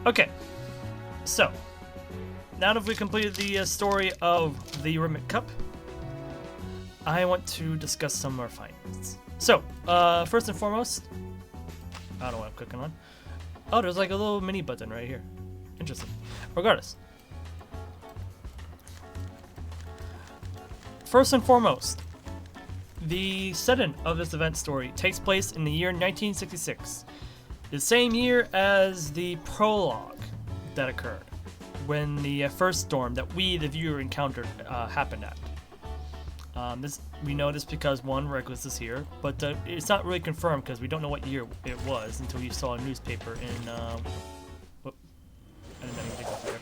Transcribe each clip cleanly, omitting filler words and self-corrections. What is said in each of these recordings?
Okay, so now that we've completed the story of the Rimet Cup, I want to discuss some of our findings. So, first and foremost, I don't know what I'm clicking on. Oh, there's like a little mini button right here. Interesting. Regardless. First and foremost, the setting of this event story takes place in the year 1966. The same year as the prologue that occurred, when the first storm that we, the viewer, encountered happened at. We know this because, one, Regulus is here, but it's not really confirmed because we don't know what year it was until we saw a newspaper in, whoop. I didn't even think of there.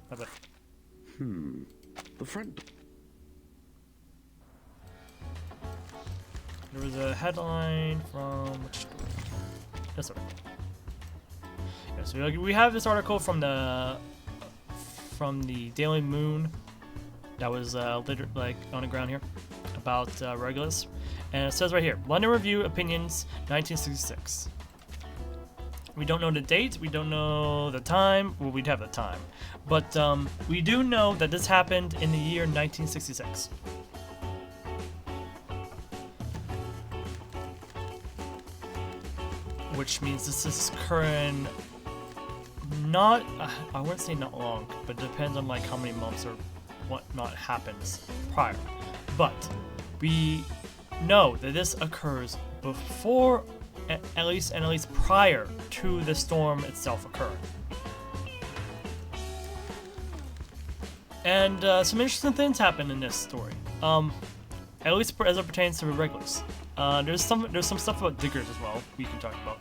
My bad. The front... There was a headline from which story? This one. Yeah, so we have this article from the Daily Moon that was literally like on the ground here about Regulus, and it says right here, London Review Opinions, 1966. We don't know the date, we don't know the time. Well, we'd have the time, but we do know that this happened in the year 1966. Which means this is occurring not, I wouldn't say not long, but it depends on like how many months or whatnot happens prior. But we know that this occurs before, at least prior to the storm itself occurring. And some interesting things happen in this story. At least as it pertains to Regulus. There's some stuff about Diggers as well we can talk about,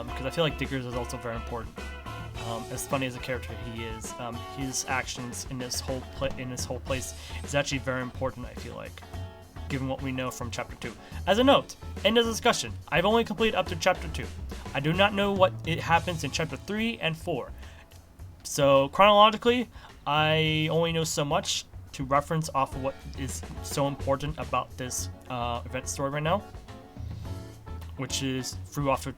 because I feel like Diggers is also very important. As funny as a character he is, his actions in this whole place is actually very important. I feel like, given what we know from Chapter 2. As a note, in this discussion, I've only completed up to Chapter 2. I do not know what it happens in Chapter 3 and 4. So chronologically, I only know so much to reference off of what is so important about this event story right now, which is through off of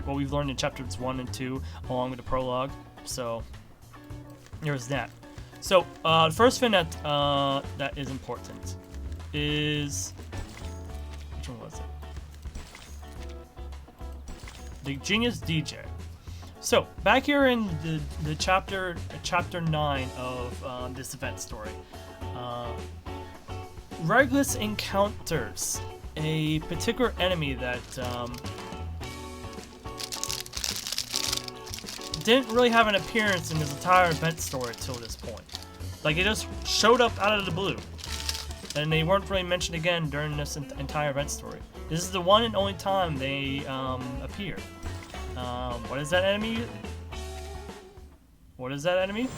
what we've learned in chapters 1 and 2 along with the prologue. So there's that. So the first thing that that is important is, which one was it? The Genius DJ. So back here in the chapter 9 of this event story, Regulus encounters a particular enemy that didn't really have an appearance in this entire event story till this point. Like, it just showed up out of the blue, and they weren't really mentioned again during this entire event story. This is the one and only time they appeared. What is that enemy? What is that enemy?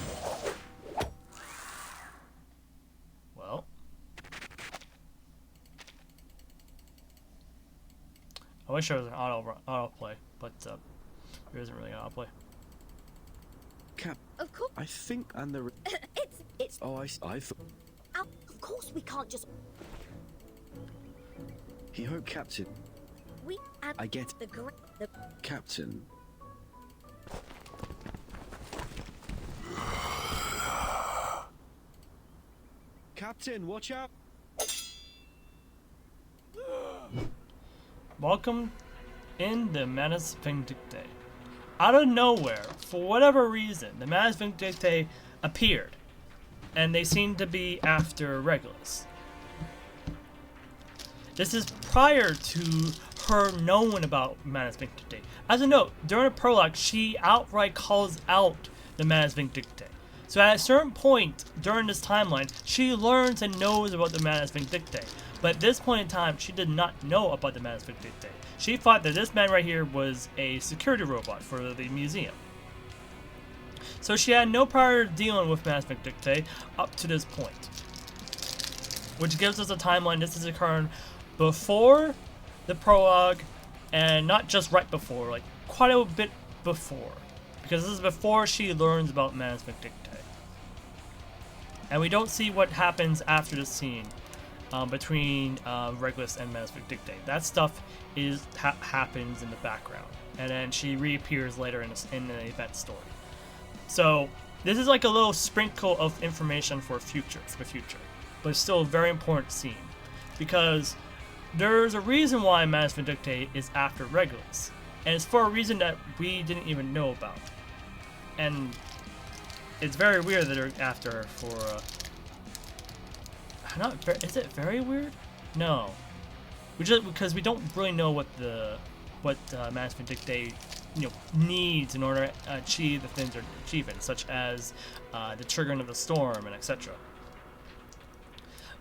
Well, I wish there was an auto play, but there isn't really an auto play. Cap. Of course. I think and the. It's. Oh, I thought. Of course, we can't just. He hoped, Captain. We. I get the Captain. Captain, watch out! Welcome in the Manus Vindictae. Out of nowhere, for whatever reason, the Manus Vindictae appeared, and they seem to be after Regulus. This is prior to her knowing about Manus Vindictae. As a note, during the prologue, she outright calls out the Manus Vindictae. So at a certain point during this timeline, she learns and knows about the Manus Vindictae. But at this point in time, she did not know about the Manus Vindictae. She thought that this man right here was a security robot for the museum. So she had no prior dealing with Manus Vindictae up to this point. Which gives us a timeline. This is occurring before the prologue, and not just right before, like quite a bit before. Because this is before she learns about Manus Vindictae. And we don't see what happens after this scene between Regulus and Manus Vindictae. That stuff happens in the background. and then she reappears later in the event story. So this is like a little sprinkle of information for the future, but it's still a very important scene because there's a reason why Manus Vindictae is after Regulus, and it's for a reason that we didn't even know about. And it's very weird that they're after her for. Is it very weird? No, because we don't really know what Manus Vindictae needs in order to achieve the things they're achieving, such as the triggering of the storm and etc.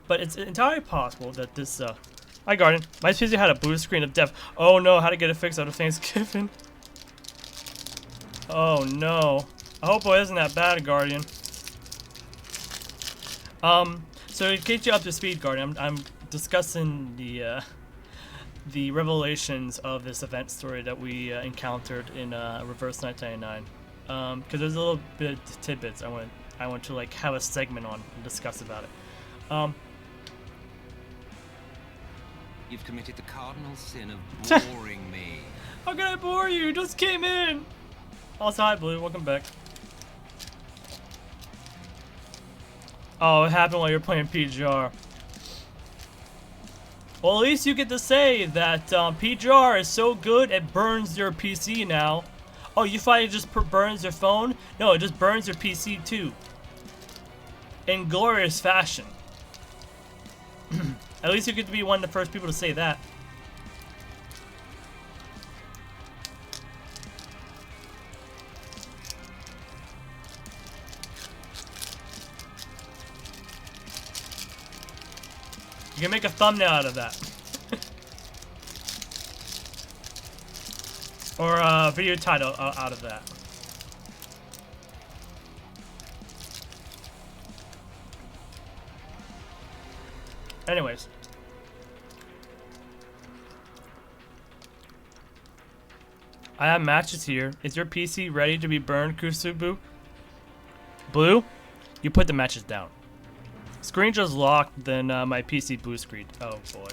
But it's entirely possible that this. Hi, Guardian. My PC had a blue screen of death. Oh no, how to get it fixed out of Thanksgiving. Oh no. I hope it isn't that bad, Guardian. So to get you up to speed, Guardian, I'm discussing the revelations of this event story that we encountered in Reverse 1999. Because there's a little bit of tidbits I want to like have a segment on and discuss about it. You've committed the cardinal sin of boring me. How can I bore you? You just came in. Also, hi, Blue. Welcome back. Oh, it happened while you're playing PGR. Well, at least you get to say that PGR is so good it burns your PC now. Oh, you thought it just burns your phone? No, it just burns your PC too. In glorious fashion. At least you get to be one of the first people to say that. You can make a thumbnail out of that. Or a video title out of that. Anyways. I have matches here. Is your PC ready to be burned, Kusubu? Blue? You put the matches down. Screen just locked, then my PC blue screen. Oh boy.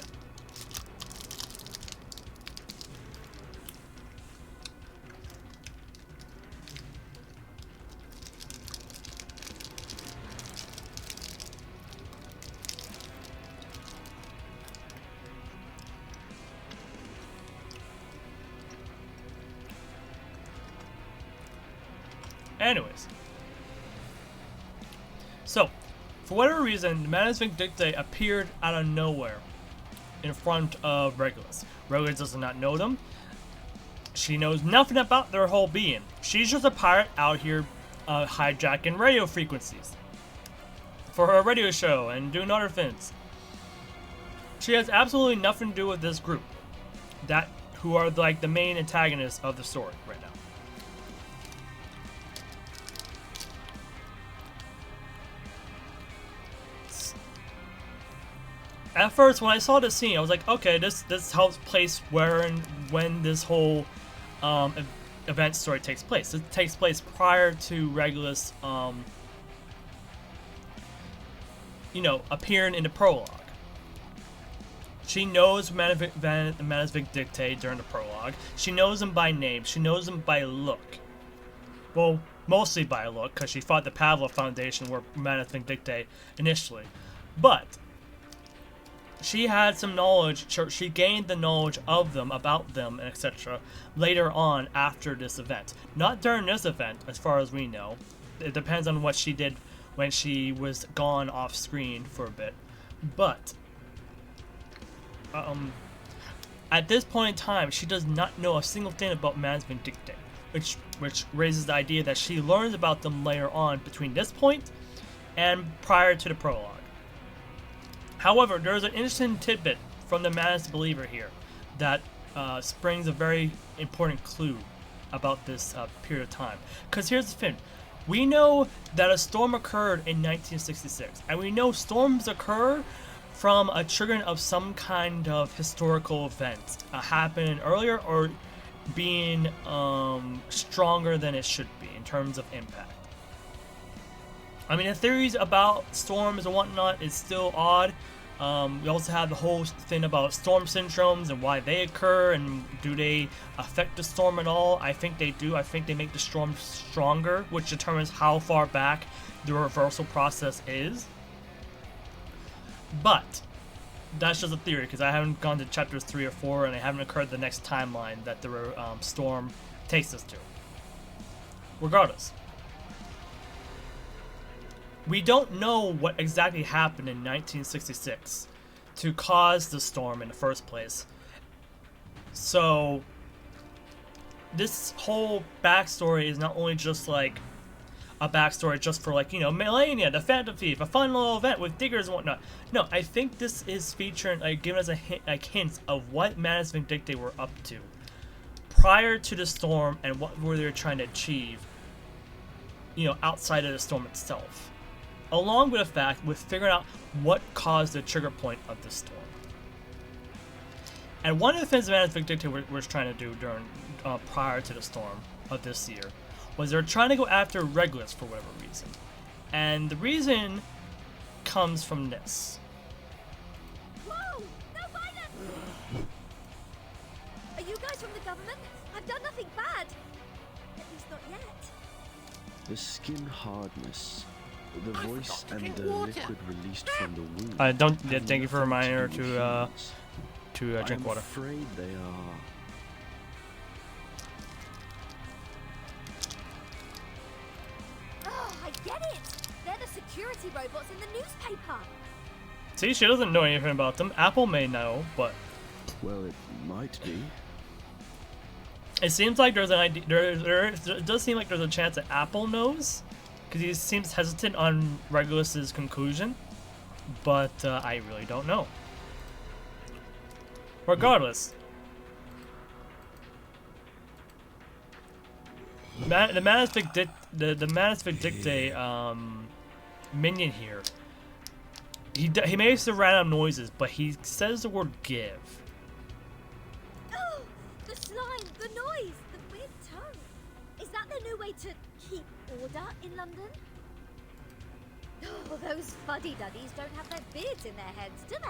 Anyways. So, for whatever reason, Manus Vindictae appeared out of nowhere in front of Regulus. Regulus does not know them. She knows nothing about their whole being. She's just a pirate out here hijacking radio frequencies for her radio show and doing other things. She has absolutely nothing to do with this group, who are like the main antagonists of the story right now. At first, when I saw this scene, I was like, okay, this helps place where and when this whole event story takes place. It takes place prior to Regulus, appearing in the prologue. She knows Manus Vindictae during the prologue. She knows him by name. She knows him by look. Well, mostly by look, because she fought the Pavlov Foundation were Manus Vindictae initially. But she had some knowledge, she gained the knowledge of them, about them, etc. later on after this event. Not during this event, as far as we know. It depends on what she did when she was gone off screen for a bit. But at this point in time, she does not know a single thing about Manus Vindictae, which raises the idea that she learns about them later on between this point and prior to the prologue. However, there's an interesting tidbit from the Manus Believer here that springs a very important clue about this period of time. Because here's the thing. We know that a storm occurred in 1966, and we know storms occur from a triggering of some kind of historical event happening earlier or being stronger than it should be in terms of impact. I mean, the theories about storms and whatnot is still odd, We also have the whole thing about storm syndromes and why they occur and do they affect the storm at all. I think they do. I think they make the storm stronger, which determines how far back the reversal process is. But that's just a theory because I haven't gone to chapters 3 or 4 and it haven't occurred the next timeline that the storm takes us to. Regardless, we don't know what exactly happened in 1966 to cause the storm in the first place. So this whole backstory is not only just like a backstory just for like, you know, Melania, the Phantom Thief, a fun little event with diggers and whatnot. No, I think this is featuring, like, giving us a hint, like hints of what Manus Vindictae were up to prior to the storm and what were they trying to achieve, you know, outside of the storm itself. Along with the fact with figuring out what caused the trigger point of the storm. And one of the things Manus Vindictae was trying to do during prior to the storm of this year was they were trying to go after Regulus for whatever reason. And the reason comes from this. Whoa! No violence! Are you guys from the government? I've done nothing bad. At least not yet. The skin hardness, the voice, and the liquid released from the wound. Thank you for reminding her to drink water. I'm afraid they are. Oh, I get it. They're the security robots in the newspaper. See, she doesn't know anything about them. Apple may know, but Well, it might be. it seems like there's an idea. It does seem like there's a chance that Apple knows, because he seems hesitant on Regulus's conclusion. But I really don't know. Regardless, the Manus Vindictae minion here. He makes the random noises, but he says the word "give." Oh, the slime, the noise, the weird tone. Is that the new way to keep order in London? Oh, those fuddy-duddies don't have their beards in their heads, do they?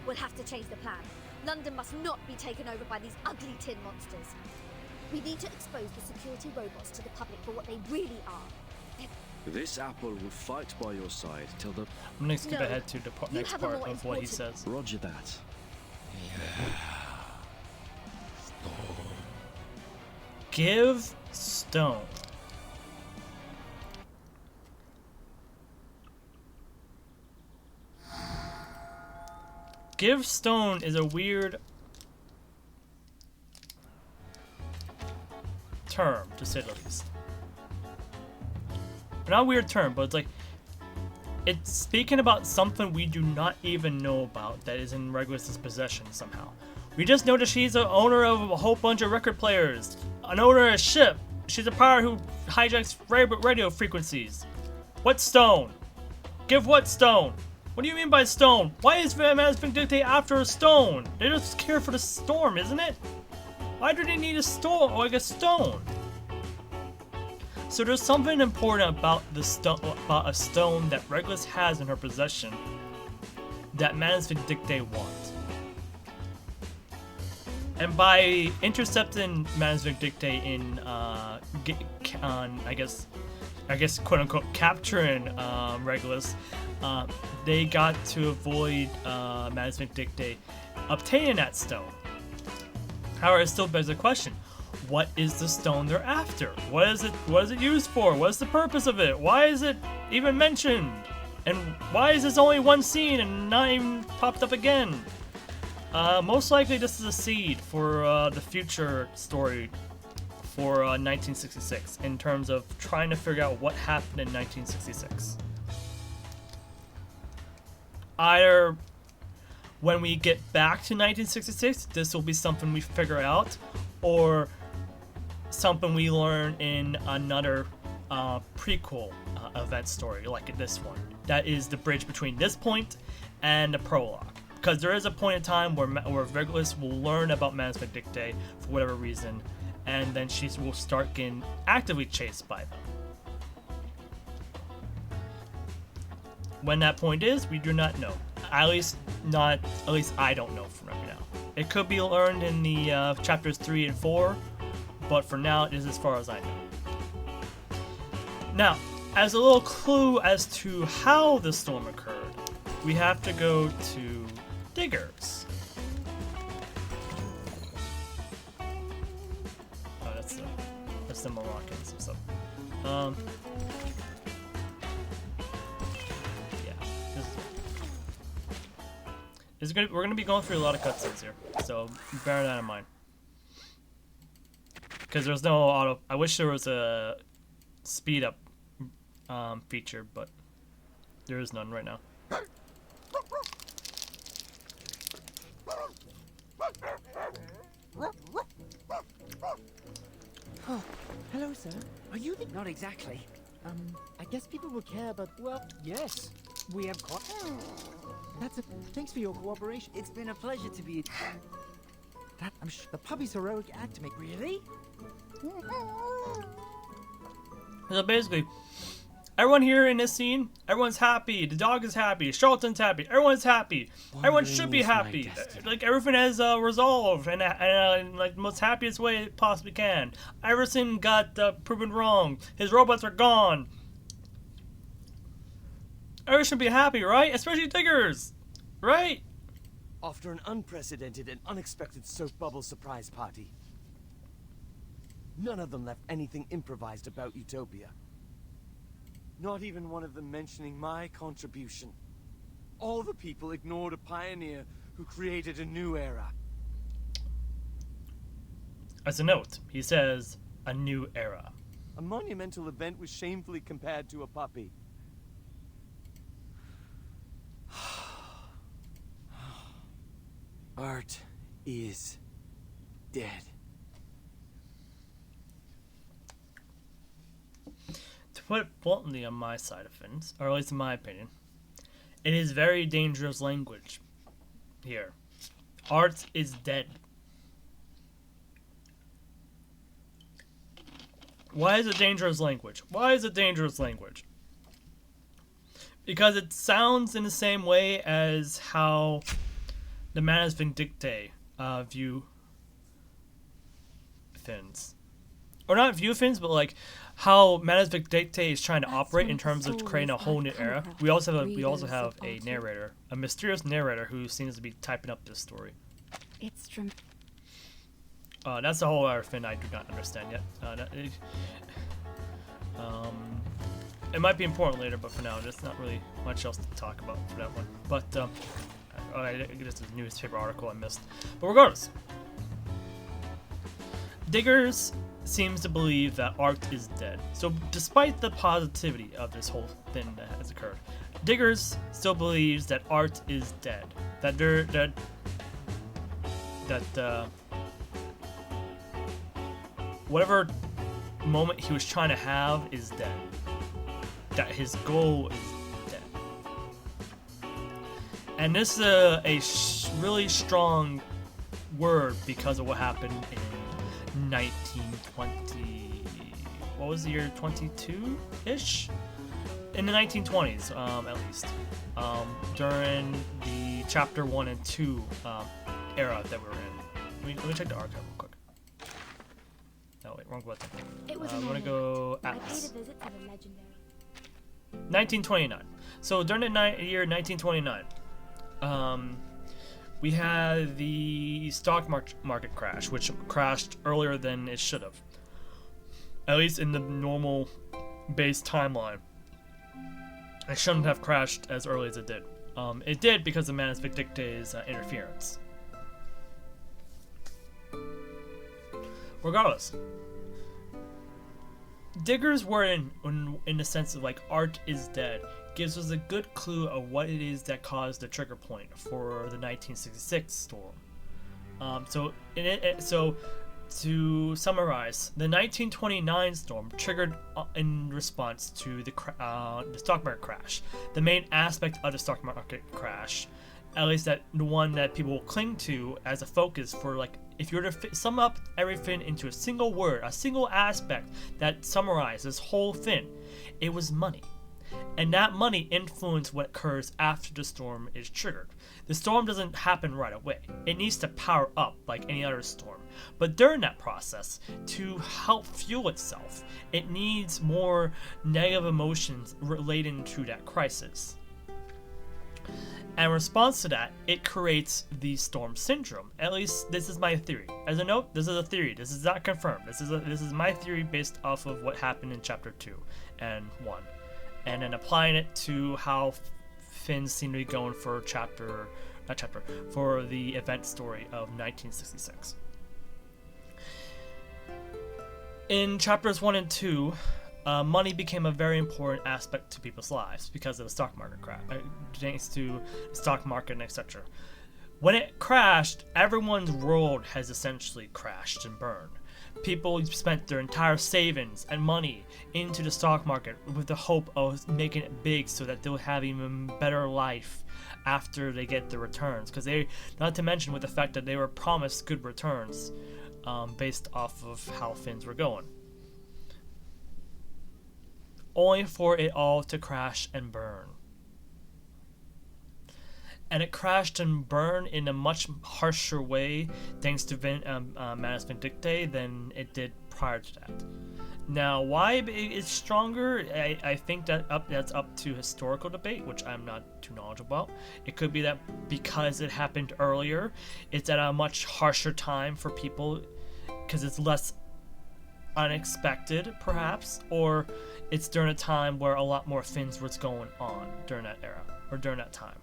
We'll have to change the plan. London must not be taken over by these ugly tin monsters. We need to expose the security robots to the public for what they really are. This apple will fight by your side till the. I'm gonna skip ahead to the next have a part more of what he important- says. Roger that. Give stone. Give stone is a weird term, to say the least. Not a weird term, but it's like it's speaking about something we do not even know about that is in Regulus's possession somehow. We just know that she's the owner of a whole bunch of record players, an owner of a ship. She's a pirate who hijacks radio frequencies. What stone? Give what stone? What do you mean by stone? Why is Manus Vindictae after a stone? They just care for the storm, isn't it? Why do they need a stone, or like a stone? So there's something important about a stone that Regulus has in her possession that Manus Vindictae wants. And by intercepting Manus Vindictae in, I guess, quote unquote, capturing Regulus, they got to avoid Manus Vindictae obtaining that stone. However, it still begs the question: what is the stone they're after? What is it used for? What's the purpose of it? Why is it even mentioned? And why is this only one scene and not even popped up again? Most likely this is a seed for the future story for 1966 in terms of trying to figure out what happened in 1966. Either when we get back to 1966, this will be something we figure out, or something we learn in another prequel event story like this one. That is the bridge between this point and the prologue. Because there is a point in time where Regulus will learn about Manus Vindictae for whatever reason, and then she will start getting actively chased by them. When that point is, we do not know. At least I don't know from right now. It could be learned in the chapters 3 and 4, but for now, it is as far as I know. Now, as a little clue as to how the storm occurred, we have to go to Diggers. Oh, that's the Moroccans and stuff. Yeah, we're gonna be going through a lot of cutscenes here, so bear that in mind. Because there's no auto. I wish there was a speed up feature, but there is none right now. Oh, hello, sir. Are you the... Not exactly. I guess people will care, but, well, yes. We have That's a... Thanks for your cooperation. It's been a pleasure to be... I'm sure the puppy's heroic act to make... Really? So basically, everyone here in this scene, everyone's happy. The dog is happy. Charlton's happy. Everyone's happy. Everyone should be happy. Like everything has resolved and like the most happiest way it possibly can. Iverson got proven wrong. His robots are gone. Everyone should be happy, right? Especially Diggers, right? After an unprecedented and unexpected soap bubble surprise party, none of them left anything improvised about Utopia. Not even one of them mentioning my contribution. All the people ignored a pioneer who created a new era. As a note, he says, a new era. A monumental event was shamefully compared to a puppy. Art is dead. To put it bluntly on my side of things, or at least in my opinion, it is very dangerous language here. Art is dead. Why is it dangerous language? Why is it dangerous language? Because it sounds in the same way as how the Manus Vindictae view things. Or not view things, but like how Manus Vindictae is trying to operate in terms of creating a whole new era. We also have a narrator, a mysterious narrator who seems to be typing up this story. It's true. That's a whole other thing I do not understand yet. It might be important later, but for now, there's not really much else to talk about for that one. But I guess it's a newspaper article I missed. But regardless, Diggers seems to believe that art is dead. So despite the positivity of this whole thing that has occurred, Diggers still believes that art is dead. That whatever moment he was trying to have is dead. That his goal is dead. And this is a really strong word because of what happened in 1920. What was the year? 22-ish? In the 1920s, at least. During the chapter 1 and 2 era that we're in. Let me check the archive real quick. No, wait, wrong button. I'm gonna go Atlas. 1929. So during the year 1929, we had the stock market crash, which crashed earlier than it should have. At least in the normal base timeline. It shouldn't have crashed as early as it did. It did because of Manus Vindictae's interference. Regardless, Diggers were in the sense of like art is dead gives us a good clue of what it is that caused the trigger point for the 1966 storm. So to summarize, the 1929 storm triggered in response to the stock market crash. The main aspect of the stock market crash, at least that the one that people will cling to as a focus for like, if you were to sum up everything into a single word, a single aspect that summarizes this whole thing, it was money. and that money influences what occurs after the storm is triggered. The storm doesn't happen right away. It needs to power up like any other storm. But during that process, to help fuel itself, it needs more negative emotions relating to that crisis. And in response to that, it creates the storm syndrome. At least this is my theory. As a note, this is a theory. This is not confirmed. This is my theory based off of what happened in chapter 2 and 1. And then applying it to how things seem to be going for for the event story of 1966. In chapters 1 and 2, money became a very important aspect to people's lives because of the stock market crash, thanks to the stock market and etc. When it crashed, everyone's world has essentially crashed and burned. People spent their entire savings and money into the stock market with the hope of making it big so that they'll have even better life after they get the returns. Because not to mention with the fact that they were promised good returns based off of how things were going. Only for it all to crash and burn. And it crashed and burned in a much harsher way thanks to Manus Vindictae than it did prior to that. Now, why it's stronger, I think that's up to historical debate, which I'm not too knowledgeable about. It could be that because it happened earlier, it's at a much harsher time for people because it's less unexpected, perhaps, or it's during a time where a lot more things was going on during that era, or during that time.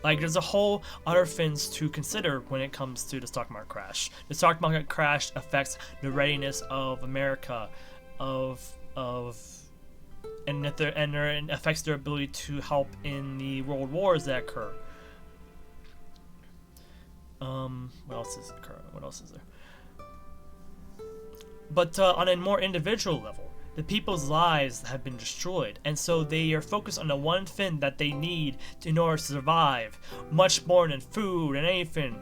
Like, there's a whole other things to consider when it comes to the stock market crash. The stock market crash affects the readiness of America, and it affects their ability to help in the world wars that occur. What else is occurring? What else is there? But on a more individual level, the people's lives have been destroyed, and so they are focused on the one thing that they need in order to survive, much more than food and anything,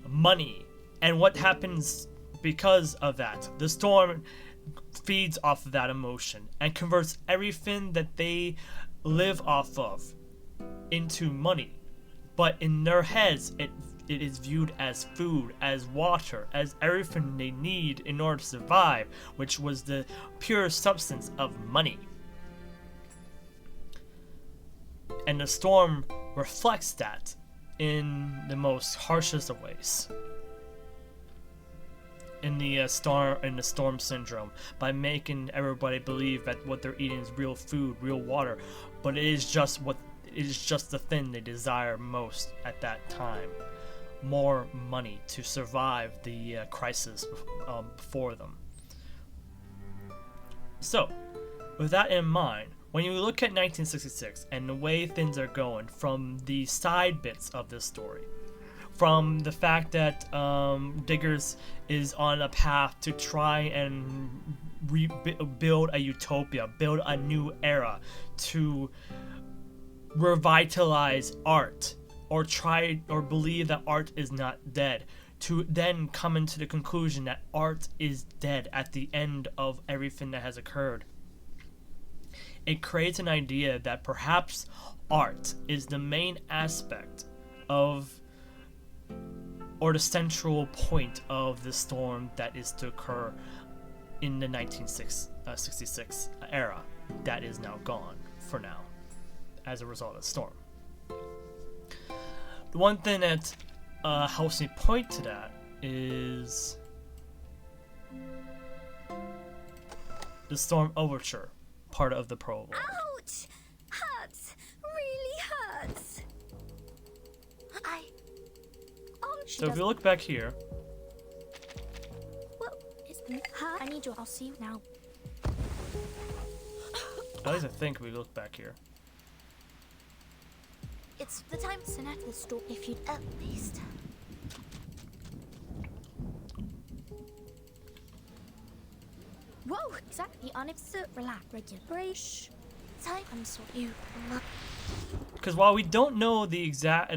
money. And what happens because of that? The storm feeds off of that emotion and converts everything that they live off of into money. But in their heads, it is viewed as food, as water, as everything they need in order to survive, which was the pure substance of money. And the storm reflects that in the most harshest of ways. In the storm syndrome, by making everybody believe that what they're eating is real food, real water, but it is just the thing they desire most at that time. More money to survive the crisis before them. So, with that in mind, when you look at 1966 and the way things are going from the side bits of this story, from the fact that Diggers is on a path to try and build a utopia, build a new era, to revitalize art, or try or believe that art is not dead, to then come into the conclusion that art is dead at the end of everything that has occurred. It creates an idea that perhaps art is the main aspect of, or the central point of the storm that is to occur in the 1966 era that is now gone for now as a result of the storm. The one thing that helps me point to that is the Storm Overture, part of the prologue. Ouch! Hurts! Really hurts! So if you look back here... Well, I need you. I'll see you now. At least I think we look back here. It's the time to send out the store if you'd at least. Whoa, exactly. On it's relax, regular brace. Time I'm sort you. Because while we don't know the exact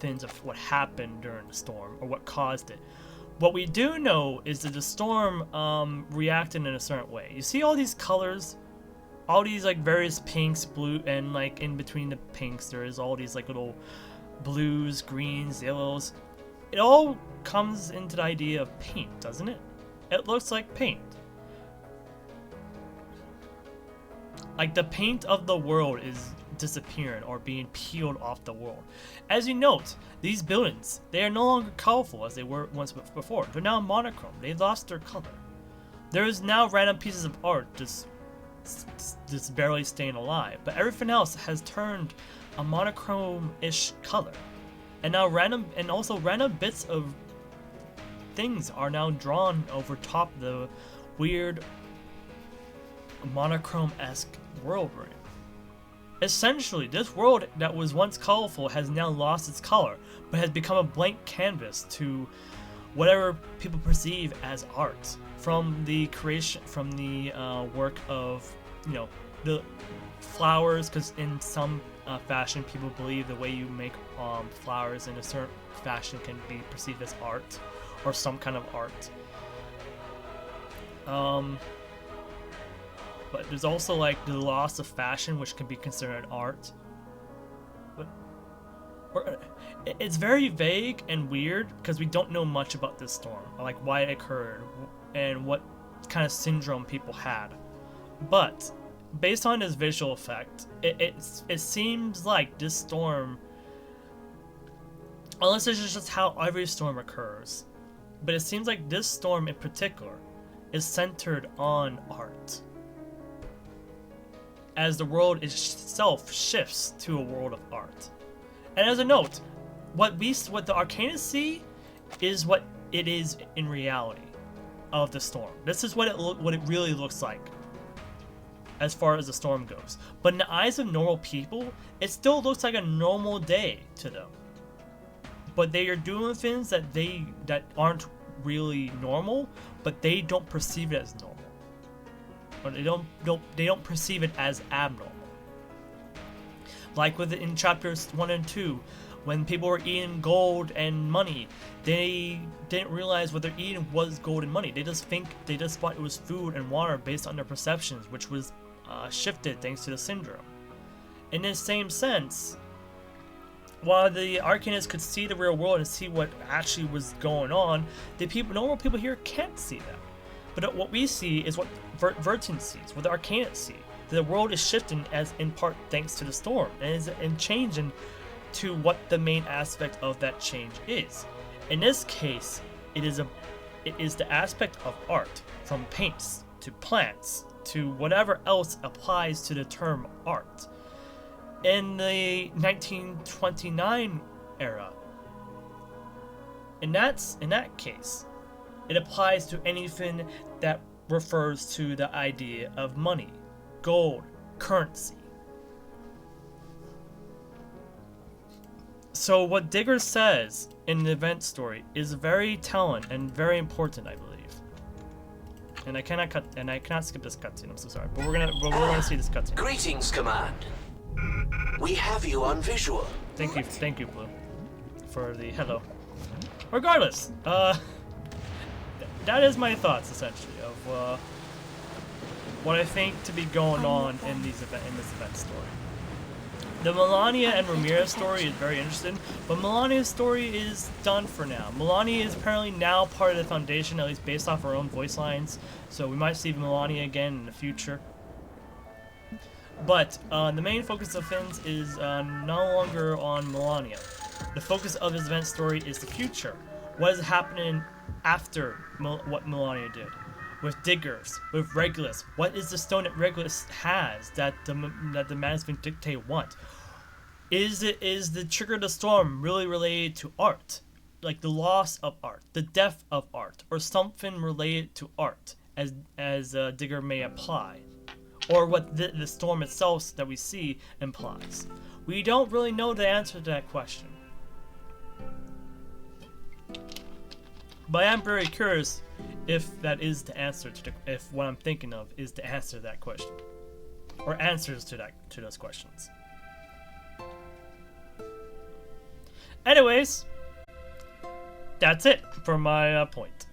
things of what happened during the storm or what caused it, What we do know is that the storm reacted in a certain way. You see all these colors, all these like various pinks, blue, and like in between the pinks there is all these like little blues, greens, yellows. It all comes into the idea of paint, doesn't it? It looks like paint. Like the paint of the world is disappearing or being peeled off the world. As you note, these buildings, they are no longer colorful as they were once before. They're now monochrome. They've lost their color. There is now random pieces of art just barely staying alive, but everything else has turned a monochrome-ish color. And now random bits of things are now drawn over top the weird monochrome-esque world we're in. Essentially, this world that was once colorful has now lost its color, but has become a blank canvas to whatever people perceive as art. From the work of, the flowers, because in some fashion, people believe the way you make flowers in a certain fashion can be perceived as art, or some kind of art. But there's also like the loss of fashion, which can be considered art. But it's very vague and weird because we don't know much about this storm, like why it occurred and what kind of syndrome people had. But based on this visual effect, it seems like this storm, unless it's just how every storm occurs, but it seems like this storm in particular is centered on art, as the world itself shifts to a world of art. And as a note, what the Arcanists see is what it is in reality of the storm. This is what it really looks like as far as the storm goes. But in the eyes of normal people, it still looks like a normal day to them. But they are doing things that aren't really normal, but they don't perceive it as normal. Or they don't perceive it as abnormal. Like in chapters 1 and 2, when people were eating gold and money, they didn't realize what they're eating was gold and money. They just thought it was food and water based on their perceptions, which was shifted thanks to the syndrome. In the same sense, while the Arcanists could see the real world and see what actually was going on, normal people here can't see that. But what we see is what Vertin sees, what the Arcanists see. The world is shifting as in part thanks to the storm, and changing to what the main aspect of that change is. In this case, it is the aspect of art, from paints to plants to whatever else applies to the term art. In the 1929 era, in that case, it applies to anything that refers to the idea of money, gold, currency. So what Digger says in the event story is very telling and very important, I believe. And I cannot skip this cutscene. I'm so sorry, but we're gonna see this cutscene. Greetings, Command. We have you on visual. Thank you, Blue, for the hello. Regardless, that is my thoughts essentially of what I think to be going on in this event story. The Melania and Ramirez story is very interesting, but Melania's story is done for now. Melania is apparently now part of the Foundation, at least based off her own voice lines, so we might see Melania again in the future. But the main focus of things is no longer on Melania. The focus of this event story is the future. What is happening after what Melania did? With Diggers, with Regulus. What is the stone that Regulus has that the management dictate want? Is the trigger of the storm really related to art? Like the loss of art, the death of art, or something related to art, as Digger may apply? Or what the storm itself that we see implies? We don't really know the answer to that question. But I am very curious if that is the answer if what I'm thinking of is the answer to that question, or answers to those questions. that's it for my point.